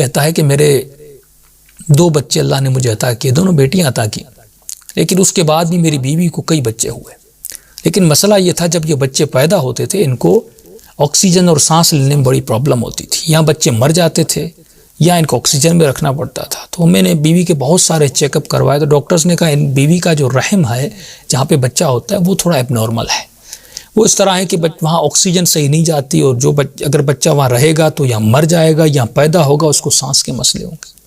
کہتا ہے کہ میرے 2 بچے اللہ نے مجھے عطا کیے، دونوں بیٹیاں عطا کی، لیکن اس کے بعد بھی میری بیوی کو کئی بچے ہوئے، لیکن مسئلہ یہ تھا جب یہ بچے پیدا ہوتے تھے ان کو آکسیجن اور سانس لینے میں بڑی پرابلم ہوتی تھی، یا بچے مر جاتے تھے یا ان کو آکسیجن میں رکھنا پڑتا تھا۔ تو میں نے بیوی کے بہت سارے چیک اپ کروائے، تو ڈاکٹرز نے کہا ان بیوی کا جو رحم ہے جہاں پہ بچہ ہوتا ہے وہ تھوڑا ایب نارمل ہے، وہ اس طرح ہے کہ وہاں آکسیجن صحیح نہیں جاتی، اور جو اگر بچہ وہاں رہے گا تو یا مر جائے گا یا پیدا ہوگا اس کو سانس کے مسئلے ہوں گے۔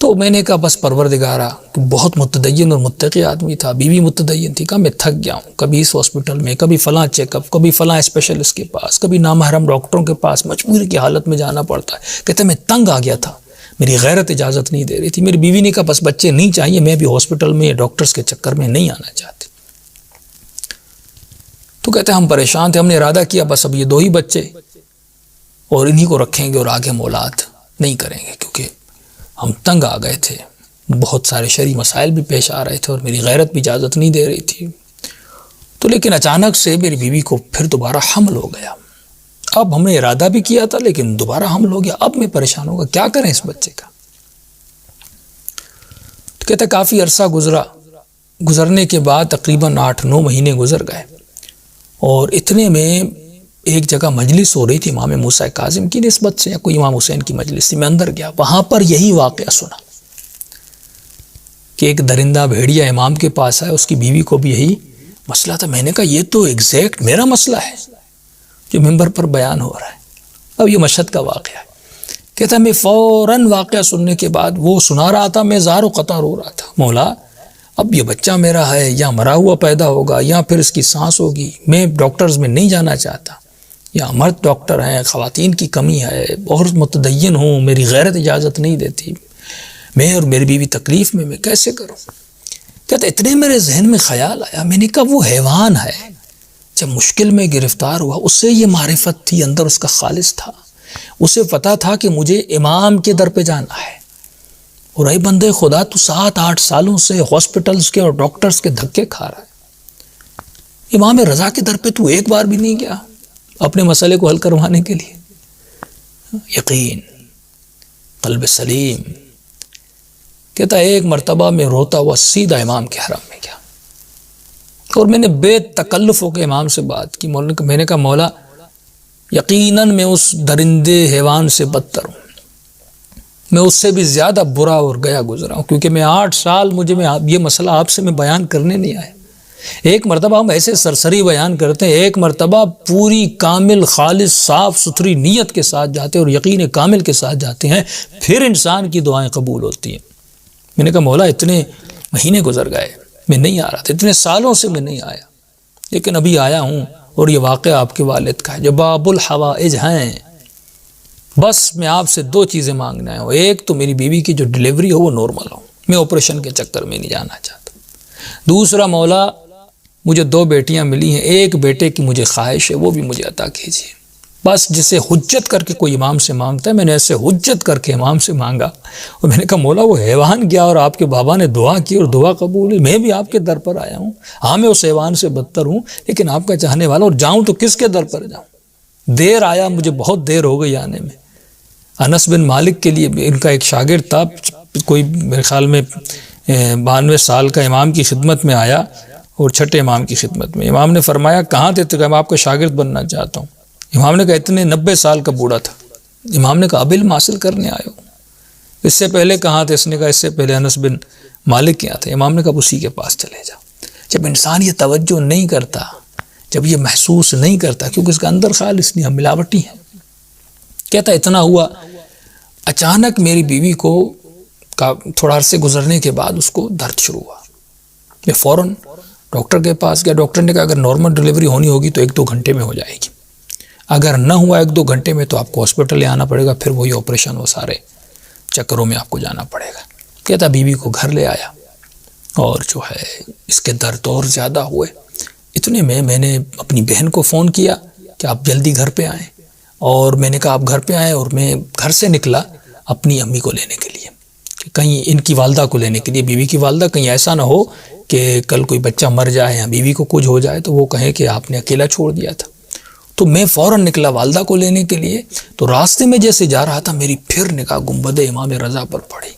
تو میں نے کہا بس پروردگارا، بہت متدین اور متقی آدمی تھا، بیوی متدین تھی، کہا میں تھک گیا ہوں، کبھی اس ہاسپٹل میں، کبھی فلاں چیک اپ، کبھی فلاں اسپیشلسٹ کے پاس، کبھی نامحرم ڈاکٹروں کے پاس، مجبوری کی حالت میں جانا پڑتا ہے۔ کہتے میں تنگ آ گیا تھا، میری غیرت اجازت نہیں دے رہی تھی۔ میری بیوی نے کہا بس بچے نہیں چاہیے، میں بھی ہاسپٹل میں ڈاکٹرز کے چکر میں نہیں آنا چاہتی۔ تو کہتے ہم پریشان تھے، ہم نے ارادہ کیا بس اب یہ 2 ہی بچے اور انہی کو رکھیں گے اور آگے ہم اولاد نہیں کریں گے، کیونکہ ہم تنگ آ گئے تھے، بہت سارے شرعی مسائل بھی پیش آ رہے تھے اور میری غیرت بھی اجازت نہیں دے رہی تھی۔ تو لیکن اچانک سے میری بیوی کو پھر دوبارہ حمل ہو گیا۔ اب ہم نے ارادہ بھی کیا تھا لیکن دوبارہ حمل ہو گیا، اب میں پریشان ہوگا، کیا کریں اس بچے کا؟ تو کہتا کافی عرصہ گزرنے کے بعد تقریباً 8-9 مہینے گزر گئے، اور اتنے میں ایک جگہ مجلس ہو رہی تھی امام موسیٰ کاظم کی نسبت سے، یا کوئی امام حسین کی مجلس تھی، میں اندر گیا، وہاں پر یہی واقعہ سنا کہ ایک درندہ بھیڑیا امام کے پاس آیا، اس کی بیوی کو بھی یہی مسئلہ تھا۔ میں نے کہا یہ تو ایگزیکٹ میرا مسئلہ ہے جو منبر پر بیان ہو رہا ہے۔ اب یہ مشہد کا واقعہ ہے۔ کہتا میں فوراً واقعہ سننے کے بعد وہ سنا رہا تھا، میں زار و قطار رو رہا تھا، مولا اب یہ بچہ میرا ہے یا مرا ہوا پیدا ہوگا یا پھر اس کی سانس ہوگی، میں ڈاکٹرز میں نہیں جانا چاہتا، یا مرد ڈاکٹر ہیں، خواتین کی کمی ہے، بہت متدین ہوں، میری غیرت اجازت نہیں دیتی، میں اور میری بیوی تکلیف میں کیسے کروں؟ کہتا اتنے میرے ذہن میں خیال آیا، میں نے کہا وہ حیوان ہے، جب مشکل میں گرفتار ہوا اس سے یہ معرفت تھی، اندر اس کا خالص تھا، اسے پتا تھا کہ مجھے امام کے در پہ جانا ہے، اور اے بندے خدا تو 7-8 سالوں سے ہاسپٹلز کے اور ڈاکٹرز کے دھکے کھا رہا ہے، امام رضا کے در پہ تو ایک بار بھی نہیں گیا اپنے مسئلے کو حل کروانے کے لیے؟ یقین، قلب سلیم۔ کہتا ایک مرتبہ میں روتا ہوا سیدھا امام کے حرم میں گیا، اور میں نے بے تکلف ہو کے امام سے بات کی، میں نے کہا مولا یقیناً میں اس درندے حیوان سے بدتر ہوں، میں اس سے بھی زیادہ برا اور گیا گزرا ہوں، کیونکہ میں 8 سال یہ مسئلہ آپ سے میں بیان کرنے نہیں آیا۔ ایک مرتبہ ہم ایسے سرسری بیان کرتے ہیں، ایک مرتبہ پوری کامل خالص صاف ستھری نیت کے ساتھ جاتے ہیں اور یقین کامل کے ساتھ جاتے ہیں، پھر انسان کی دعائیں قبول ہوتی ہیں۔ میں نے کہا مولا اتنے مہینے گزر گئے میں نہیں آ رہا تھا، اتنے سالوں سے میں نہیں آیا، لیکن ابھی آیا ہوں، اور یہ واقعہ آپ کے والد کا ہے جو باب الحوائج ہیں، بس میں آپ سے 2 چیزیں مانگنا ہے، ایک تو میری بیوی کی جو ڈیلیوری ہو وہ نارمل ہو، میں آپریشن کے چکر میں نہیں جانا چاہتا، دوسرا مولا مجھے 2 بیٹیاں ملی ہیں، ایک بیٹے کی مجھے خواہش ہے وہ بھی مجھے عطا کیجیے۔ بس جسے حجت کر کے کوئی امام سے مانگتا ہے، میں نے ایسے حجت کر کے امام سے مانگا، اور میں نے کہا مولا وہ حیوان گیا اور آپ کے بابا نے دعا کی اور دعا قبول ہوئی، میں بھی آپ کے در پر آیا ہوں، ہاں میں اس حیوان سے بدتر ہوں لیکن آپ کا چاہنے والا، اور جاؤں تو کس کے در پر جاؤں؟ دیر آیا، مجھے بہت دیر ہو گئی آنے میں۔ انس بن مالک کے لیے ان کا ایک شاگرد تھا، کوئی میرے خیال میں 92 سال کا، امام کی خدمت میں آیا، اور چھٹے امام کی خدمت میں امام نے فرمایا کہاں تھے؟ تو میں آپ کا شاگرد بننا چاہتا ہوں۔ امام نے کہا اتنے 90 سال کا بوڑھا تھا۔ امام نے کہا اب علم حاصل کرنے آئے ہو؟ اس سے پہلے کہاں تھے؟ اس نے کہا اس سے پہلے انس بن مالک کے یہاں تھے۔ امام نے کہا اسی کے پاس چلے جاؤ۔ جب انسان یہ توجہ نہیں کرتا، جب یہ محسوس نہیں کرتا، کیونکہ اس کا اندر خالص نہیں، ملاوٹی ہے۔ کہتا اتنا ہوا، اچانک میری بیوی کو تھوڑا عرصے گزرنے کے بعد اس کو درد شروع ہوا، میں فوراً ڈاکٹر کے پاس گیا۔ ڈاکٹر نے کہا اگر نارمل ڈیلیوری ہونی ہوگی تو 1-2 گھنٹے میں ہو جائے گی، اگر نہ ہوا 1-2 گھنٹے میں تو آپ کو ہاسپٹل لے آنا پڑے گا، پھر وہی آپریشن، وہ سارے چکروں میں آپ کو جانا پڑے گا۔ کہتا بیوی کو گھر لے آیا، اور جو ہے اس کے درد اور زیادہ ہوئے۔ اتنے میں نے اپنی بہن کو فون کیا کہ آپ جلدی گھر پہ آئیں، اور میں نے کہا آپ گھر پہ آئیں، اور میں گھر سے نکلا اپنی امی کو لینے کے لیے، کہ کہیں ان کی والدہ کو لینے کے لیے، بیوی کی والدہ، کہیں ایسا نہ ہو کہ کل کوئی بچہ مر جائے یا بیوی کو کچھ ہو جائے تو وہ کہیں کہ آپ نے اکیلا چھوڑ دیا تھا۔ تو میں فوراً نکلا والدہ کو لینے کے لیے، تو راستے میں جیسے جا رہا تھا میری پھر نگاہ گنبد امام رضا پر پڑی۔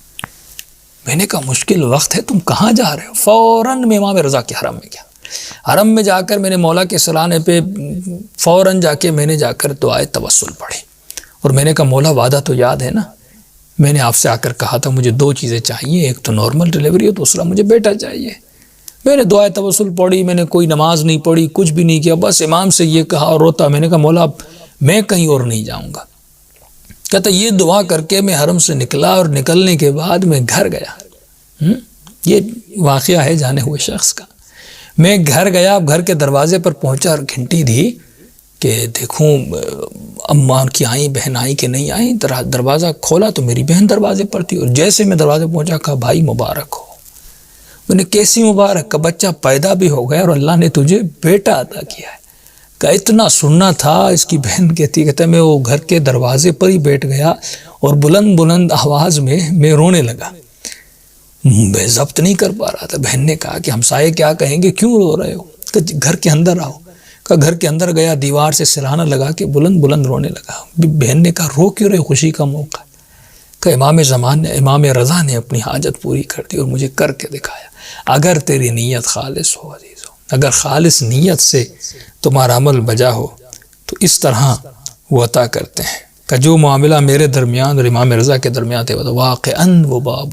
میں نے کہا مشکل وقت ہے، تم کہاں جا رہے ہو؟ فوراً میں امام رضا کے حرم میں گیا۔ حرم میں جا کر میں نے مولا کے سرانے پہ فوراً جا کے میں نے جا کر دعائے توسل پڑھی، اور میں نے کہا مولا وعدہ تو یاد ہے نا، میں نے آپ سے آ کر کہا تھا مجھے 2 چیزیں چاہیے، ایک تو نارمل ڈیلیوری اور دوسرا مجھے بیٹا چاہیے۔ میں نے دعائے توسل پڑھی، میں نے کوئی نماز نہیں پڑھی، کچھ بھی نہیں کیا، بس امام سے یہ کہا اور روتا۔ میں نے کہا مولا میں کہیں اور نہیں جاؤں گا۔ کہتا یہ دعا کر کے میں حرم سے نکلا، اور نکلنے کے بعد میں گھر گیا۔ یہ واقعہ ہے جانے ہوئے شخص کا۔ میں گھر گیا، اب گھر کے دروازے پر پہنچا اور گھنٹی دی کہ دیکھوں اماں کی آئیں، بہن آئیں کہ نہیں آئیں۔ دروازہ کھولا تو میری بہن دروازے پر تھی، اور جیسے میں دروازے پہنچا کہا بھائی مبارک ہو۔ میں نے کیسی مبارک؟ کا بچہ پیدا بھی ہو گیا اور اللہ نے تجھے بیٹا عطا کیا ہے۔ کہ اتنا سننا تھا۔ اس کی بہن کہتا میں وہ گھر کے دروازے پر ہی بیٹھ گیا اور بلند بلند آواز میں رونے لگا، میں ضبط نہیں کر پا رہا تھا۔ بہن نے کہا کہ ہمسائے کیا کہیں گے، کیوں رو رہے ہو؟ کہ گھر کے اندر آؤ۔ کہ گھر کے اندر گیا، دیوار سے سرہانہ لگا کے بلند بلند رونے لگا۔ بہن نے کہا رو کیوں رہے، خوشی کا موقع۔ کہ امام رضا نے اپنی حاجت پوری کر دی اور مجھے کر کے دکھایا۔ اگر تیری نیت خالص ہو عزیزو، اگر خالص نیت سے تمہارا عمل بجا ہو تو اس طرح وہ عطا کرتے ہیں۔ کہ جو معاملہ میرے درمیان اور امام رضا کے درمیان تھے وہ واقعاً وہ باب